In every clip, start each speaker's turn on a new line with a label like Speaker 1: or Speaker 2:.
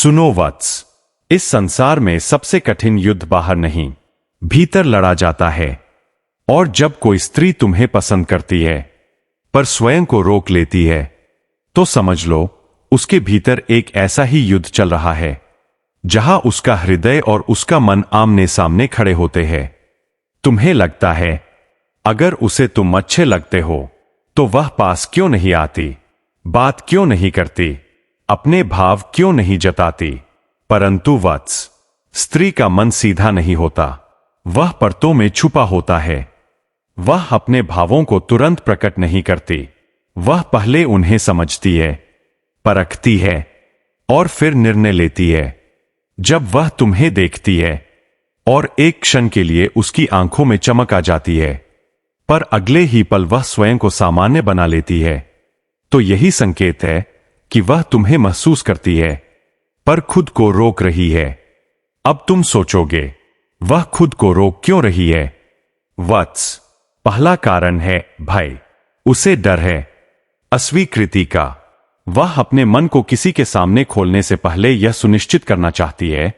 Speaker 1: सुनो वत्स, इस संसार में सबसे कठिन युद्ध बाहर नहीं, भीतर लड़ा जाता है। और जब कोई स्त्री तुम्हें पसंद करती है पर स्वयं को रोक लेती है, तो समझ लो उसके भीतर एक ऐसा ही युद्ध चल रहा है जहां उसका हृदय और उसका मन आमने सामने खड़े होते हैं। तुम्हें लगता है अगर उसे तुम अच्छे लगते हो तो वह पास क्यों नहीं आती, बात क्यों नहीं करती, अपने भाव क्यों नहीं जताती। परंतु वत्स, स्त्री का मन सीधा नहीं होता, वह परतों में छुपा होता है। वह अपने भावों को तुरंत प्रकट नहीं करती, वह पहले उन्हें समझती है, परखती है और फिर निर्णय लेती है। जब वह तुम्हें देखती है और एक क्षण के लिए उसकी आंखों में चमक आ जाती है, पर अगले ही पल वह स्वयं को सामान्य बना लेती है, तो यही संकेत है कि वह तुम्हें महसूस करती है पर खुद को रोक रही है। अब तुम सोचोगे वह खुद को रोक क्यों रही है? वत्स, पहला कारण है भय। उसे डर है अस्वीकृति का। वह अपने मन को किसी के सामने खोलने से पहले यह सुनिश्चित करना चाहती है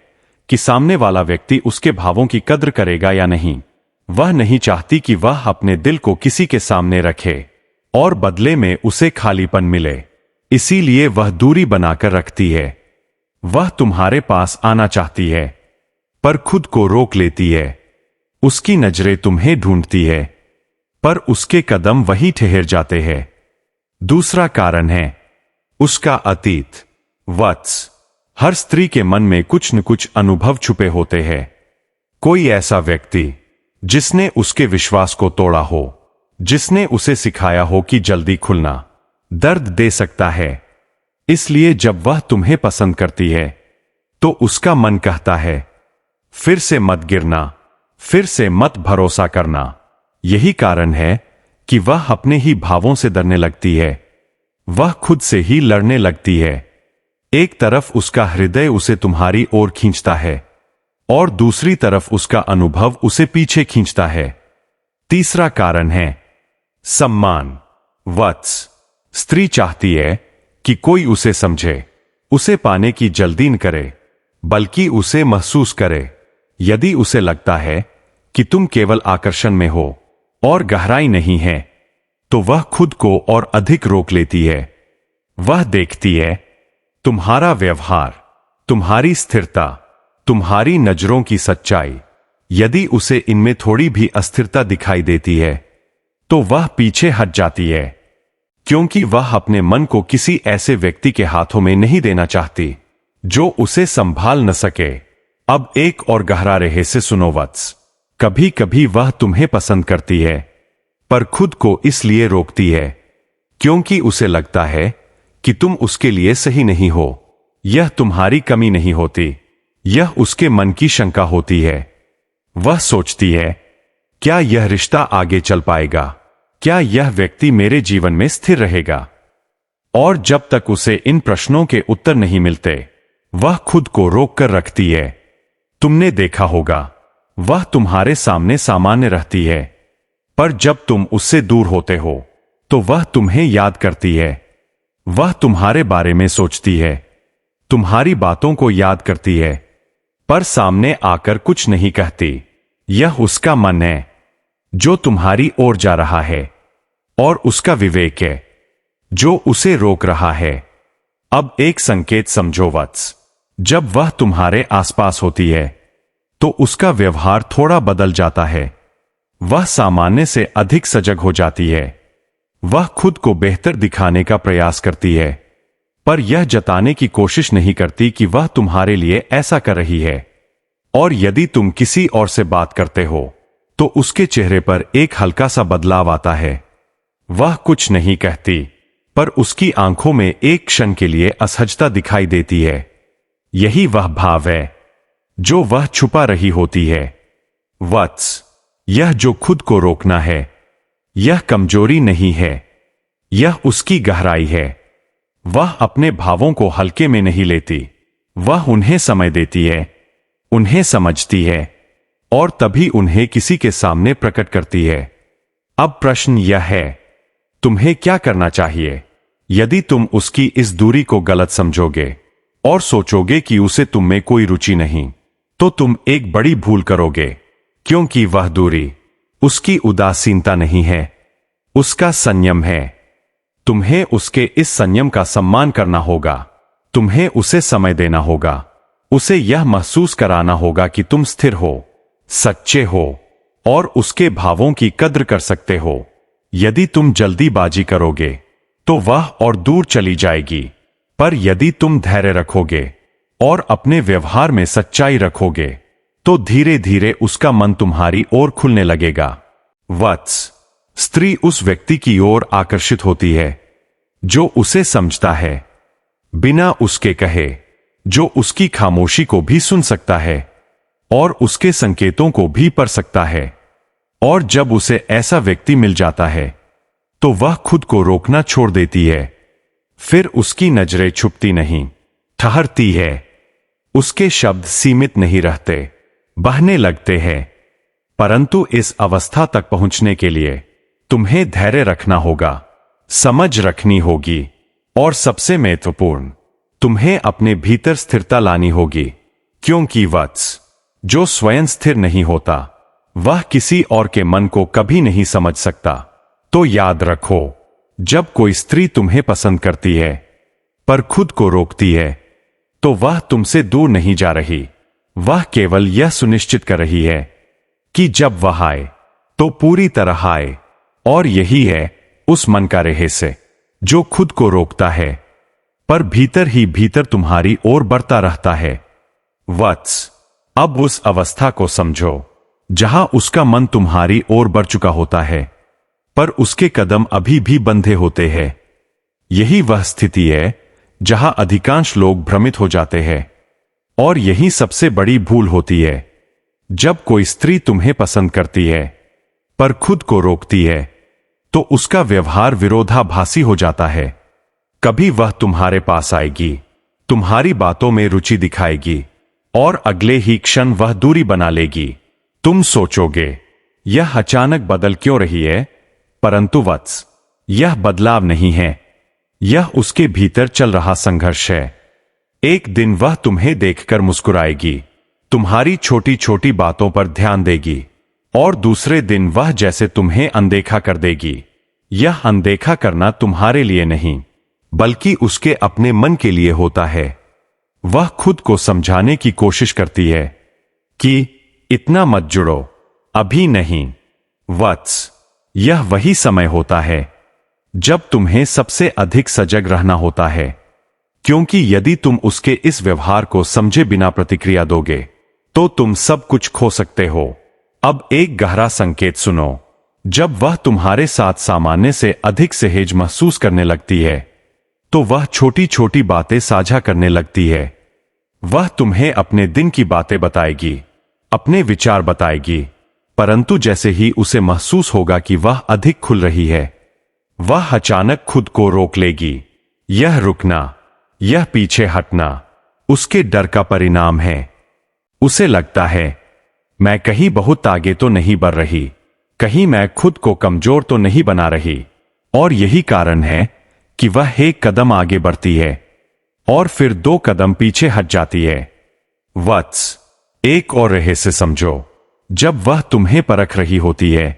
Speaker 1: कि सामने वाला व्यक्ति उसके भावों की कद्र करेगा या नहीं। वह नहीं चाहती कि वह अपने दिल को किसी के सामने रखे और बदले में उसे खालीपन मिले, इसीलिए वह दूरी बनाकर रखती है। वह तुम्हारे पास आना चाहती है पर खुद को रोक लेती है। उसकी नजरें तुम्हें ढूंढती है पर उसके कदम वहीं ठहर जाते हैं। दूसरा कारण है उसका अतीत। वत्स, हर स्त्री के मन में कुछ न कुछ अनुभव छुपे होते हैं। कोई ऐसा व्यक्ति जिसने उसके विश्वास को तोड़ा हो, जिसने उसे सिखाया हो कि जल्दी खुलना दर्द दे सकता है। इसलिए जब वह तुम्हें पसंद करती है तो उसका मन कहता है फिर से मत गिरना, फिर से मत भरोसा करना। यही कारण है कि वह अपने ही भावों से डरने लगती है, वह खुद से ही लड़ने लगती है। एक तरफ उसका हृदय उसे तुम्हारी ओर खींचता है और दूसरी तरफ उसका अनुभव उसे पीछे खींचता है। तीसरा कारण है सम्मान। वत्स, स्त्री चाहती है कि कोई उसे समझे, उसे पाने की जल्दी न करे, बल्कि उसे महसूस करे। यदि उसे लगता है कि तुम केवल आकर्षण में हो और गहराई नहीं है, तो वह खुद को और अधिक रोक लेती है। वह देखती है तुम्हारा व्यवहार, तुम्हारी स्थिरता, तुम्हारी नजरों की सच्चाई। यदि उसे इनमें थोड़ी भी अस्थिरता दिखाई देती है तो वह पीछे हट जाती है, क्योंकि वह अपने मन को किसी ऐसे व्यक्ति के हाथों में नहीं देना चाहती जो उसे संभाल न सके। अब एक और गहरा रहस्य सुनो वत्स, कभी कभी वह तुम्हें पसंद करती है पर खुद को इसलिए रोकती है क्योंकि उसे लगता है कि तुम उसके लिए सही नहीं हो। यह तुम्हारी कमी नहीं होती, यह उसके मन की शंका होती है। वह सोचती है क्या यह रिश्ता आगे चल पाएगा, क्या यह व्यक्ति मेरे जीवन में स्थिर रहेगा। और जब तक उसे इन प्रश्नों के उत्तर नहीं मिलते, वह खुद को रोक कर रखती है। तुमने देखा होगा वह तुम्हारे सामने सामान्य रहती है, पर जब तुम उससे दूर होते हो तो वह तुम्हें याद करती है। वह तुम्हारे बारे में सोचती है, तुम्हारी बातों को याद करती है, पर सामने आकर कुछ नहीं कहती। यह उसका मन है जो तुम्हारी ओर जा रहा है और उसका विवेक है जो उसे रोक रहा है। अब एक संकेत समझो वत्स, जब वह तुम्हारे आसपास होती है तो उसका व्यवहार थोड़ा बदल जाता है। वह सामान्य से अधिक सजग हो जाती है। वह खुद को बेहतर दिखाने का प्रयास करती है, पर यह जताने की कोशिश नहीं करती कि वह तुम्हारे लिए ऐसा कर रही है। और यदि तुम किसी और से बात करते हो तो उसके चेहरे पर एक हल्का सा बदलाव आता है। वह कुछ नहीं कहती, पर उसकी आंखों में एक क्षण के लिए असहजता दिखाई देती है। यही वह भाव है जो वह छुपा रही होती है। वत्स, यह जो खुद को रोकना है, यह कमजोरी नहीं है, यह उसकी गहराई है। वह अपने भावों को हल्के में नहीं लेती, वह उन्हें समय देती है, उन्हें समझती है और तभी उन्हें किसी के सामने प्रकट करती है। अब प्रश्न यह है, तुम्हें क्या करना चाहिए? यदि तुम उसकी इस दूरी को गलत समझोगे और सोचोगे कि उसे तुम में कोई रुचि नहीं, तो तुम एक बड़ी भूल करोगे, क्योंकि वह दूरी उसकी उदासीनता नहीं है, उसका संयम है। तुम्हें उसके इस संयम का सम्मान करना होगा। तुम्हें उसे समय देना होगा, उसे यह महसूस कराना होगा कि तुम स्थिर हो, सच्चे हो और उसके भावों की कद्र कर सकते हो। यदि तुम जल्दीबाजी करोगे तो वह और दूर चली जाएगी, पर यदि तुम धैर्य रखोगे और अपने व्यवहार में सच्चाई रखोगे तो धीरे धीरे उसका मन तुम्हारी ओर खुलने लगेगा। वत्स, स्त्री उस व्यक्ति की ओर आकर्षित होती है जो उसे समझता है, बिना उसके कहे, जो उसकी खामोशी को भी सुन सकता है और उसके संकेतों को भी पढ़ सकता है। और जब उसे ऐसा व्यक्ति मिल जाता है तो वह खुद को रोकना छोड़ देती है। फिर उसकी नजरें छुपती नहीं, ठहरती है। उसके शब्द सीमित नहीं रहते, बहने लगते हैं। परंतु इस अवस्था तक पहुंचने के लिए तुम्हें धैर्य रखना होगा, समझ रखनी होगी और सबसे महत्वपूर्ण, तुम्हें अपने भीतर स्थिरता लानी होगी। क्योंकि वत्स, जो स्वयं स्थिर नहीं होता वह किसी और के मन को कभी नहीं समझ सकता। तो याद रखो, जब कोई स्त्री तुम्हें पसंद करती है पर खुद को रोकती है तो वह तुमसे दूर नहीं जा रही, वह केवल यह सुनिश्चित कर रही है कि जब वह आए तो पूरी तरह आए। और यही है उस मन का रहस्य जो खुद को रोकता है पर भीतर ही भीतर तुम्हारी ओर बढ़ता रहता है। वत्स, अब उस अवस्था को समझो जहां उसका मन तुम्हारी ओर बढ़ चुका होता है पर उसके कदम अभी भी बंधे होते हैं। यही वह स्थिति है जहां अधिकांश लोग भ्रमित हो जाते हैं और यही सबसे बड़ी भूल होती है। जब कोई स्त्री तुम्हें पसंद करती है पर खुद को रोकती है तो उसका व्यवहार विरोधाभासी हो जाता है। कभी वह तुम्हारे पास आएगी, तुम्हारी बातों में रुचि दिखाएगी और अगले ही क्षण वह दूरी बना लेगी। तुम सोचोगे यह अचानक बदल क्यों रही है, परंतु वत्स, यह बदलाव नहीं है, यह उसके भीतर चल रहा संघर्ष है। एक दिन वह तुम्हें देखकर मुस्कुराएगी, तुम्हारी छोटी छोटी बातों पर ध्यान देगी और दूसरे दिन वह जैसे तुम्हें अनदेखा कर देगी। यह अनदेखा करना तुम्हारे लिए नहीं बल्कि उसके अपने मन के लिए होता है। वह खुद को समझाने की कोशिश करती है कि इतना मत जुड़ो, अभी नहीं। वत्स, यह वही समय होता है जब तुम्हें सबसे अधिक सजग रहना होता है, क्योंकि यदि तुम उसके इस व्यवहार को समझे बिना प्रतिक्रिया दोगे तो तुम सब कुछ खो सकते हो। अब एक गहरा संकेत सुनो। जब वह तुम्हारे साथ सामान्य से अधिक सहज महसूस करने लगती है तो वह छोटी छोटी बातें साझा करने लगती है। वह तुम्हें अपने दिन की बातें बताएगी, अपने विचार बताएगी, परंतु जैसे ही उसे महसूस होगा कि वह अधिक खुल रही है, वह अचानक खुद को रोक लेगी। यह रुकना, यह पीछे हटना उसके डर का परिणाम है। उसे लगता है मैं कहीं बहुत आगे तो नहीं बढ़ रही, कहीं मैं खुद को कमजोर तो नहीं बना रही। और यही कारण है कि वह एक कदम आगे बढ़ती है और फिर 2 कदम पीछे हट जाती है। वत्स, एक और रहस्य समझो। जब वह तुम्हें परख रही होती है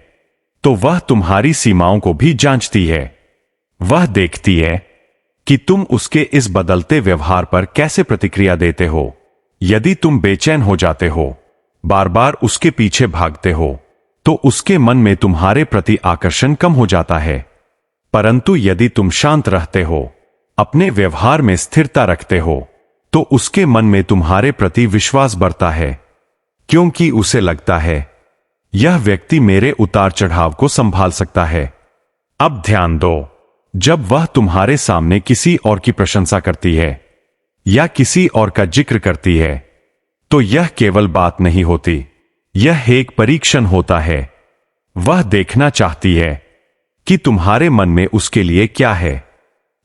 Speaker 1: तो वह तुम्हारी सीमाओं को भी जांचती है। वह देखती है कि तुम उसके इस बदलते व्यवहार पर कैसे प्रतिक्रिया देते हो। यदि तुम बेचैन हो जाते हो, बार बार उसके पीछे भागते हो, तो उसके मन में तुम्हारे प्रति आकर्षण कम हो जाता है। परंतु यदि तुम शांत रहते हो, अपने व्यवहार में स्थिरता रखते हो, तो उसके मन में तुम्हारे प्रति विश्वास बढ़ता है, क्योंकि उसे लगता है यह व्यक्ति मेरे उतार चढ़ाव को संभाल सकता है। अब ध्यान दो, जब वह तुम्हारे सामने किसी और की प्रशंसा करती है या किसी और का जिक्र करती है तो यह केवल बात नहीं होती, यह एक परीक्षण होता है। वह देखना चाहती है कि तुम्हारे मन में उसके लिए क्या है।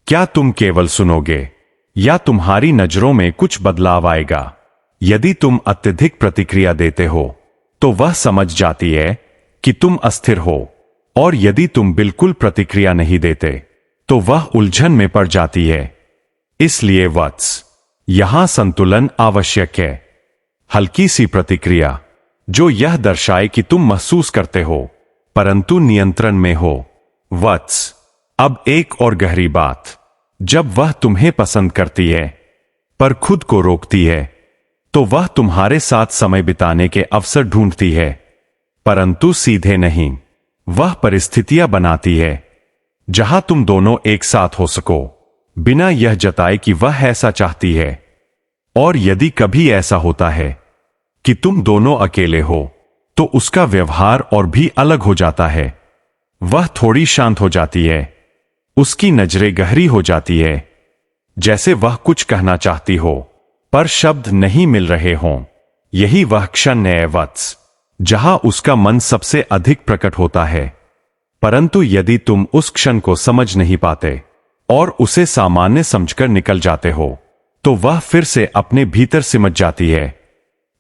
Speaker 1: क्या तुम केवल सुनोगे या तुम्हारी नजरों में कुछ बदलाव आएगा। यदि तुम अत्यधिक प्रतिक्रिया देते हो तो वह समझ जाती है कि तुम अस्थिर हो, और यदि तुम बिल्कुल प्रतिक्रिया नहीं देते तो वह उलझन में पड़ जाती है। इसलिए वत्स, यहां संतुलन आवश्यक है। हल्की सी प्रतिक्रिया जो यह दर्शाए कि तुम महसूस करते हो परंतु नियंत्रण में हो। वत्स, अब एक और गहरी बात, जब वह तुम्हें पसंद करती है पर खुद को रोकती है तो वह तुम्हारे साथ समय बिताने के अवसर ढूंढती है, परंतु सीधे नहीं। वह परिस्थितियां बनाती है जहां तुम दोनों एक साथ हो सको बिना यह जताए कि वह ऐसा चाहती है। और यदि कभी ऐसा होता है कि तुम दोनों अकेले हो तो उसका व्यवहार और भी अलग हो जाता है। वह थोड़ी शांत हो जाती है, उसकी नजरें गहरी हो जाती है, जैसे वह कुछ कहना चाहती हो पर शब्द नहीं मिल रहे हों। यही वह क्षण है वत्स, जहां उसका मन सबसे अधिक प्रकट होता है। परंतु यदि तुम उस क्षण को समझ नहीं पाते और उसे सामान्य समझकर निकल जाते हो तो वह फिर से अपने भीतर सिमट जाती है।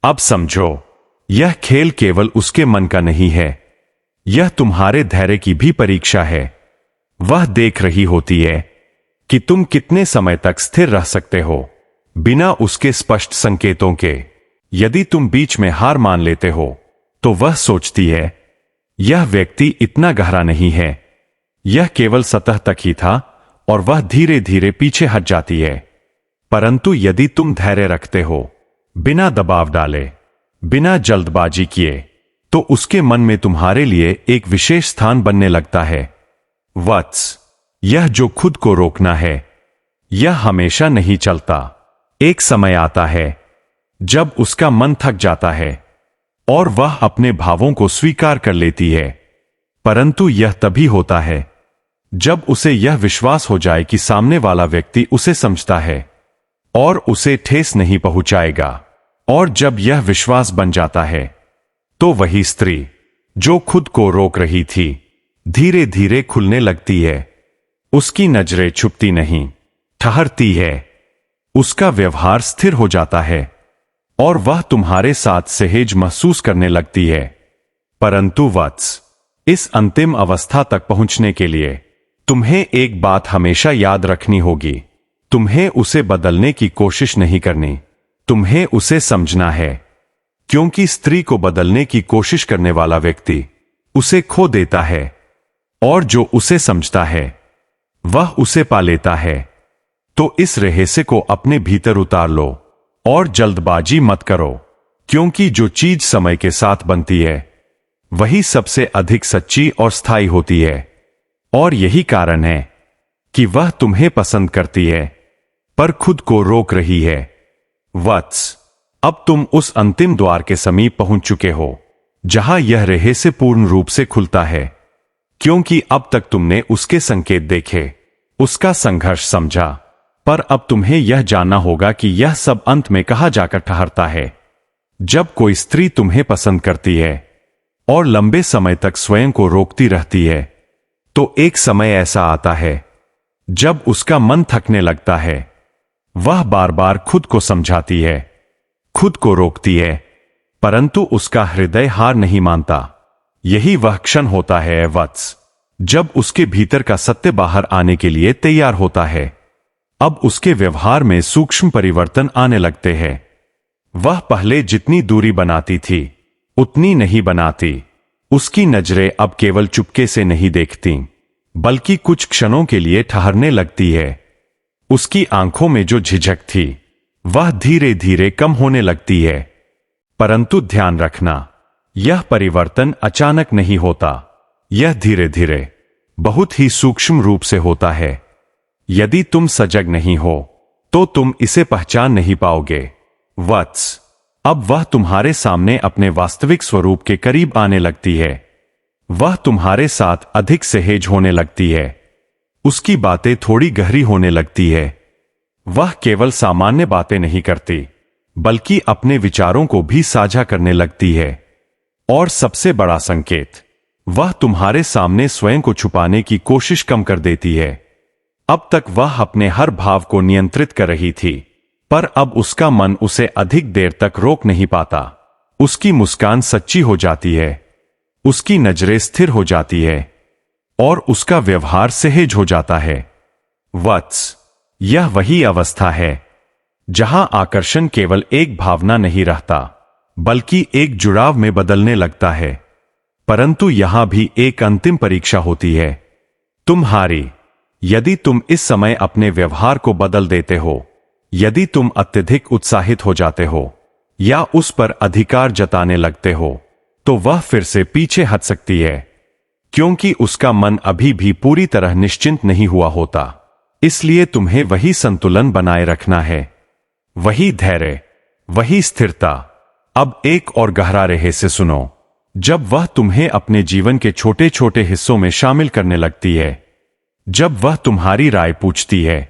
Speaker 1: अब समझो, यह खेल केवल उसके मन का नहीं है, यह तुम्हारे धैर्य की भी परीक्षा है। वह देख रही होती है कि तुम कितने समय तक स्थिर रह सकते हो बिना उसके स्पष्ट संकेतों के। यदि तुम बीच में हार मान लेते हो तो वह सोचती है यह व्यक्ति इतना गहरा नहीं है, यह केवल सतह तक ही था, और वह धीरे धीरे पीछे हट जाती है। परंतु यदि तुम धैर्य रखते हो, बिना दबाव डाले, बिना जल्दबाजी किए, तो उसके मन में तुम्हारे लिए एक विशेष स्थान बनने लगता है। वत्स, यह जो खुद को रोकना है, यह हमेशा नहीं चलता। एक समय आता है जब उसका मन थक जाता है और वह अपने भावों को स्वीकार कर लेती है। परंतु यह तभी होता है जब उसे यह विश्वास हो जाए कि सामने वाला व्यक्ति उसे समझता है और उसे ठेस नहीं पहुंचाएगा। और जब यह विश्वास बन जाता है तो वही स्त्री जो खुद को रोक रही थी धीरे धीरे खुलने लगती है। उसकी नजरें छुपती नहीं, ठहरती है, उसका व्यवहार स्थिर हो जाता है और वह तुम्हारे साथ सहज महसूस करने लगती है। परंतु वत्स, इस अंतिम अवस्था तक पहुंचने के लिए तुम्हें एक बात हमेशा याद रखनी होगी। तुम्हें उसे बदलने की कोशिश नहीं करनी, तुम्हें उसे समझना है, क्योंकि स्त्री को बदलने की कोशिश करने वाला व्यक्ति उसे खो देता है और जो उसे समझता है वह उसे पा लेता है। तो इस रहस्य को अपने भीतर उतार लो और जल्दबाजी मत करो, क्योंकि जो चीज समय के साथ बनती है वही सबसे अधिक सच्ची और स्थायी होती है। और यही कारण है कि वह तुम्हें पसंद करती है पर खुद को रोक रही है। वत्स, अब तुम उस अंतिम द्वार के समीप पहुंच चुके हो जहां यह रहस्य पूर्ण रूप से खुलता है, क्योंकि अब तक तुमने उसके संकेत देखे, उसका संघर्ष समझा, पर अब तुम्हें यह जानना होगा कि यह सब अंत में कहां जाकर ठहरता है। जब कोई स्त्री तुम्हें पसंद करती है और लंबे समय तक स्वयं को रोकती रहती है तो एक समय ऐसा आता है जब उसका मन थकने लगता है। वह बार बार खुद को समझाती है, खुद को रोकती है, परंतु उसका हृदय हार नहीं मानता। यही वह क्षण होता है वत्स, जब उसके भीतर का सत्य बाहर आने के लिए तैयार होता है। अब उसके व्यवहार में सूक्ष्म परिवर्तन आने लगते हैं। वह पहले जितनी दूरी बनाती थी उतनी नहीं बनाती। उसकी नजरें अब केवल चुपके से नहीं देखती, बल्कि कुछ क्षणों के लिए ठहरने लगती है। उसकी आंखों में जो झिझक थी वह धीरे धीरे कम होने लगती है। परंतु ध्यान रखना, यह परिवर्तन अचानक नहीं होता, यह धीरे धीरे, बहुत ही सूक्ष्म रूप से होता है। यदि तुम सजग नहीं हो तो तुम इसे पहचान नहीं पाओगे। वत्स, अब वह तुम्हारे सामने अपने वास्तविक स्वरूप के करीब आने लगती है। वह तुम्हारे साथ अधिक सहज होने लगती है। उसकी बातें थोड़ी गहरी होने लगती है। वह केवल सामान्य बातें नहीं करती, बल्कि अपने विचारों को भी साझा करने लगती है। और सबसे बड़ा संकेत, वह तुम्हारे सामने स्वयं को छुपाने की कोशिश कम कर देती है। अब तक वह अपने हर भाव को नियंत्रित कर रही थी, पर अब उसका मन उसे अधिक देर तक रोक नहीं पाता। उसकी मुस्कान सच्ची हो जाती है, उसकी नजरें स्थिर हो जाती है और उसका व्यवहार सहज हो जाता है। वत्स, यह वही अवस्था है जहां आकर्षण केवल एक भावना नहीं रहता बल्कि एक जुड़ाव में बदलने लगता है। परंतु यहां भी एक अंतिम परीक्षा होती है तुम्हारी। यदि तुम इस समय अपने व्यवहार को बदल देते हो, यदि तुम अत्यधिक उत्साहित हो जाते हो या उस पर अधिकार जताने लगते हो, तो वह फिर से पीछे हट सकती है, क्योंकि उसका मन अभी भी पूरी तरह निश्चिंत नहीं हुआ होता। इसलिए तुम्हें वही संतुलन बनाए रखना है, वही धैर्य, वही स्थिरता। अब एक और गहरा रहस्य सुनो। जब वह तुम्हें अपने जीवन के छोटे छोटे हिस्सों में शामिल करने लगती है, जब वह तुम्हारी राय पूछती है,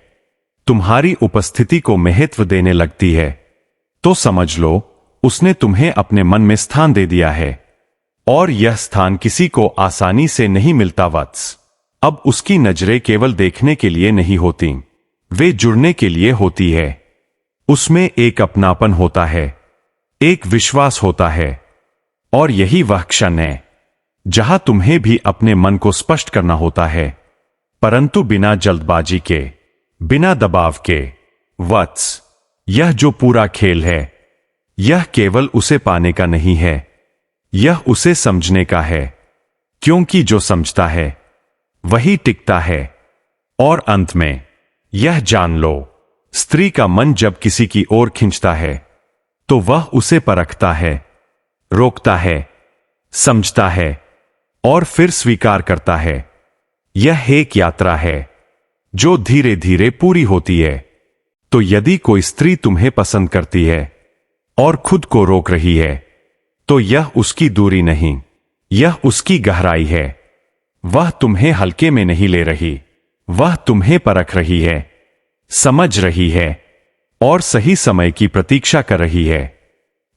Speaker 1: तुम्हारी उपस्थिति को महत्व देने लगती है, तो समझ लो उसने तुम्हें अपने मन में स्थान दे दिया है। और यह स्थान किसी को आसानी से नहीं मिलता वत्स। अब उसकी नजरें केवल देखने के लिए नहीं होती, वे जुड़ने के लिए होती है। उसमें एक अपनापन होता है, एक विश्वास होता है। और यही वह क्षण है जहां तुम्हें भी अपने मन को स्पष्ट करना होता है, परंतु बिना जल्दबाजी के, बिना दबाव के। वत्स, यह जो पूरा खेल है, यह केवल उसे पाने का नहीं है, यह उसे समझने का है, क्योंकि जो समझता है वही टिकता है। और अंत में यह जान लो, स्त्री का मन जब किसी की ओर खींचता है तो वह उसे परखता है, रोकता है, समझता है और फिर स्वीकार करता है। यह एक यात्रा है जो धीरे धीरे पूरी होती है। तो यदि कोई स्त्री तुम्हें पसंद करती है और खुद को रोक रही है, तो यह उसकी दूरी नहीं, यह उसकी गहराई है। वह तुम्हें हल्के में नहीं ले रही, वह तुम्हें परख रही है, समझ रही है और सही समय की प्रतीक्षा कर रही है।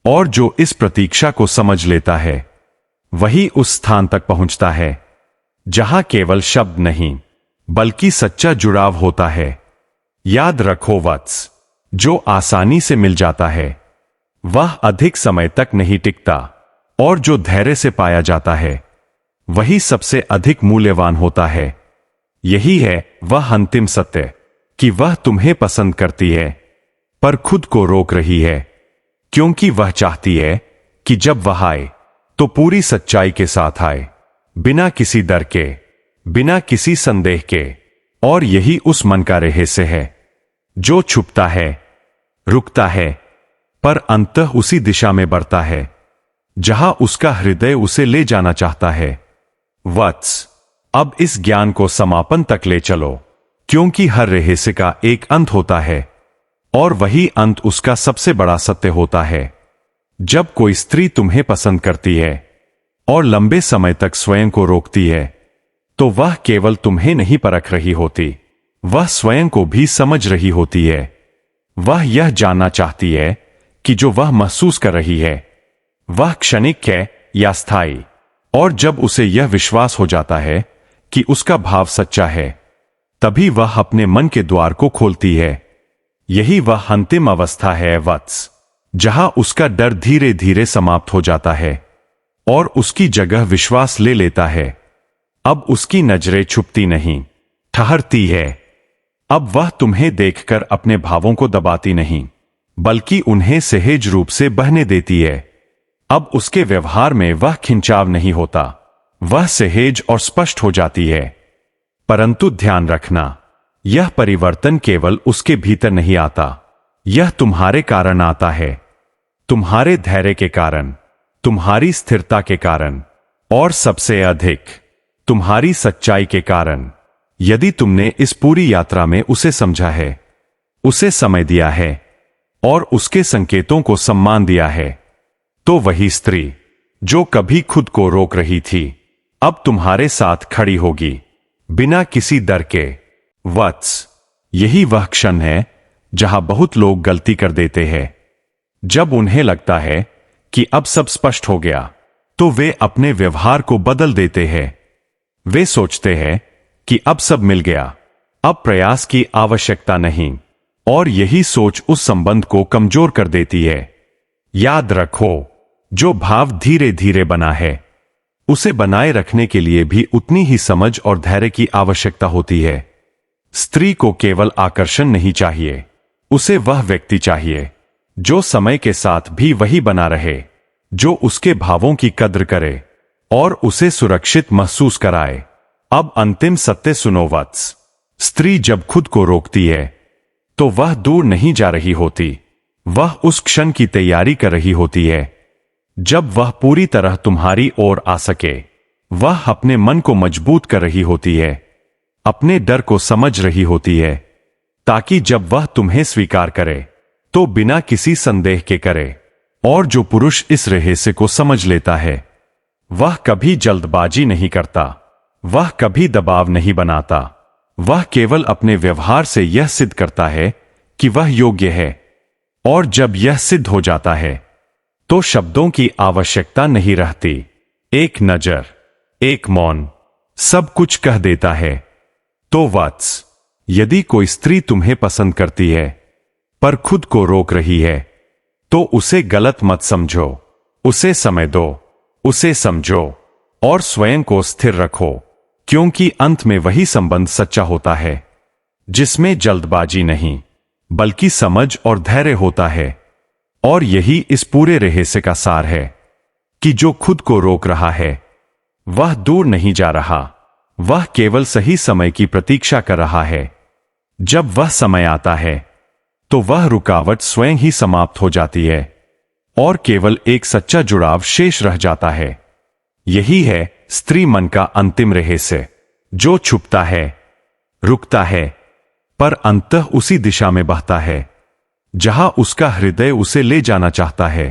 Speaker 1: और जो इस प्रतीक्षा को समझ लेता है वही उस स्थान तक पहुंचता है जहां केवल शब्द नहीं बल्कि सच्चा जुड़ाव होता है। याद रखो वत्स, जो आसानी से मिल जाता है वह अधिक समय तक नहीं टिकता, और जो धैर्य से पाया जाता है वही सबसे अधिक मूल्यवान होता है। यही है वह अंतिम सत्य कि वह तुम्हें पसंद करती है पर खुद को रोक रही है, क्योंकि वह चाहती है कि जब वह आए तो पूरी सच्चाई के साथ आए, बिना किसी डर के, बिना किसी संदेह के। और यही उस मन का रहस्य है जो छुपता है, रुकता है, पर अंततः उसी दिशा में बढ़ता है जहां उसका हृदय उसे ले जाना चाहता है। वत्स, अब इस ज्ञान को समापन तक ले चलो, क्योंकि हर रहस्य का एक अंत होता है और वही अंत उसका सबसे बड़ा सत्य होता है। जब कोई स्त्री तुम्हें पसंद करती है और लंबे समय तक स्वयं को रोकती है, तो वह केवल तुम्हें नहीं परख रही होती, वह स्वयं को भी समझ रही होती है। वह यह जानना चाहती है कि जो वह महसूस कर रही है वह क्षणिक है या स्थायी। और जब उसे यह विश्वास हो जाता है कि उसका भाव सच्चा है, तभी वह अपने मन के द्वार को खोलती है। यही वह अंतिम अवस्था है वत्स, जहां उसका डर धीरे धीरे समाप्त हो जाता है और उसकी जगह विश्वास ले लेता है। अब उसकी नजरें छुपती नहीं, ठहरती है। अब वह तुम्हें देखकर अपने भावों को दबाती नहीं, बल्कि उन्हें सहज रूप से बहने देती है। अब उसके व्यवहार में वह खिंचाव नहीं होता, वह सहज और स्पष्ट हो जाती है। परंतु ध्यान रखना, यह परिवर्तन केवल उसके भीतर नहीं आता, यह तुम्हारे कारण आता है, तुम्हारे धैर्य के कारण, तुम्हारी स्थिरता के कारण और सबसे अधिक तुम्हारी सच्चाई के कारण। यदि तुमने इस पूरी यात्रा में उसे समझा है, उसे समय दिया है और उसके संकेतों को सम्मान दिया है, तो वही स्त्री जो कभी खुद को रोक रही थी अब तुम्हारे साथ खड़ी होगी, बिना किसी डर के। वत्स, यही वह क्षण है जहां बहुत लोग गलती कर देते हैं। जब उन्हें लगता है कि अब सब स्पष्ट हो गया, तो वे अपने व्यवहार को बदल देते हैं। वे सोचते हैं कि अब सब मिल गया, अब प्रयास की आवश्यकता नहीं, और यही सोच उस संबंध को कमजोर कर देती है। याद रखो, जो भाव धीरे धीरे बना है उसे बनाए रखने के लिए भी उतनी ही समझ और धैर्य की आवश्यकता होती है। स्त्री को केवल आकर्षण नहीं चाहिए, उसे वह व्यक्ति चाहिए जो समय के साथ भी वही बना रहे, जो उसके भावों की कद्र करे और उसे सुरक्षित महसूस कराए। अब अंतिम सत्य सुनो वत्स, स्त्री जब खुद को रोकती है तो वह दूर नहीं जा रही होती, वह उस क्षण की तैयारी कर रही होती है जब वह पूरी तरह तुम्हारी ओर आ सके। वह अपने मन को मजबूत कर रही होती है, अपने डर को समझ रही होती है, ताकि जब वह तुम्हें स्वीकार करे तो बिना किसी संदेह के करे। और जो पुरुष इस रहस्य को समझ लेता है वह कभी जल्दबाजी नहीं करता, वह कभी दबाव नहीं बनाता, वह केवल अपने व्यवहार से यह सिद्ध करता है कि वह योग्य है। और जब यह सिद्ध हो जाता है तो शब्दों की आवश्यकता नहीं रहती। एक नजर, एक मौन सब कुछ कह देता है। तो वत्स, यदि कोई स्त्री तुम्हें पसंद करती है पर खुद को रोक रही है तो उसे गलत मत समझो, उसे समय दो, उसे समझो और स्वयं को स्थिर रखो, क्योंकि अंत में वही संबंध सच्चा होता है जिसमें जल्दबाजी नहीं बल्कि समझ और धैर्य होता है। और यही इस पूरे रहस्य का सार है कि जो खुद को रोक रहा है वह दूर नहीं जा रहा, वह केवल सही समय की प्रतीक्षा कर रहा है। जब वह समय आता है तो वह रुकावट स्वयं ही समाप्त हो जाती है और केवल एक सच्चा जुड़ाव शेष रह जाता है। यही है स्त्री मन का अंतिम रहस्य, जो छुपता है, रुकता है, पर अंततः उसी दिशा में बहता है जहां उसका हृदय उसे ले जाना चाहता है।